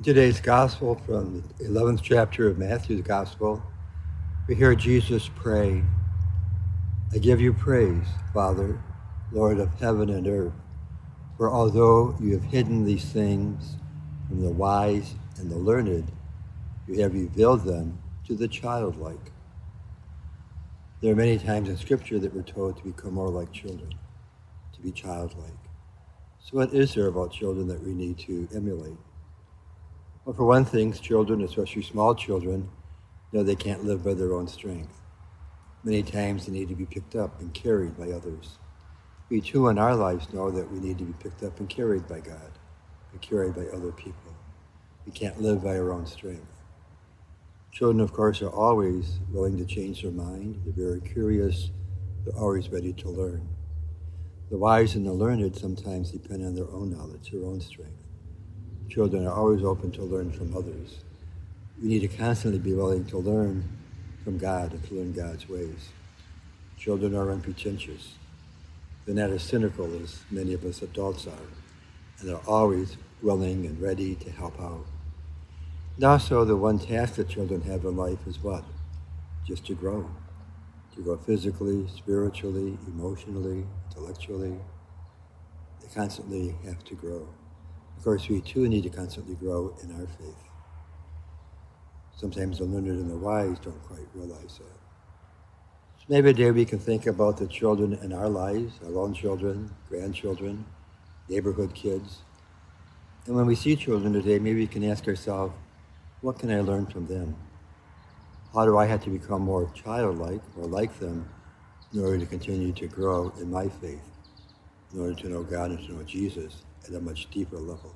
Today's gospel from the 11th chapter of Matthew's gospel, we hear Jesus pray, I give you praise, Father, Lord of heaven and earth, for although you have hidden these things from the wise and the learned, you have revealed them to the childlike. There are many times in Scripture that we're told to become more like children, to be childlike. So what is there about children that we need to emulate? Well, for one thing, children, especially small children, know they can't live by their own strength. Many times they need to be picked up and carried by others. We too in our lives know that we need to be picked up and carried by God, and carried by other people. We can't live by our own strength. Children, of course, are always willing to change their mind. They're very curious. They're always ready to learn. The wise and the learned sometimes depend on their own knowledge, their own strength. Children are always open to learn from others. We need to constantly be willing to learn from God and to learn God's ways. Children are unpretentious. They're not as cynical as many of us adults are, and they're always willing and ready to help out. And also, the one task that children have in life is what? Just to grow physically, spiritually, emotionally, intellectually. They constantly have to grow. Of course, we too need to constantly grow in our faith. Sometimes the learned and the wise don't quite realize that. So maybe today we can think about the children in our lives, our own children, grandchildren, neighborhood kids. And when we see children today, maybe we can ask ourselves, what can I learn from them? How do I have to become more childlike or like them in order to continue to grow in my faith, in order to know God and to know Jesus at a much deeper level?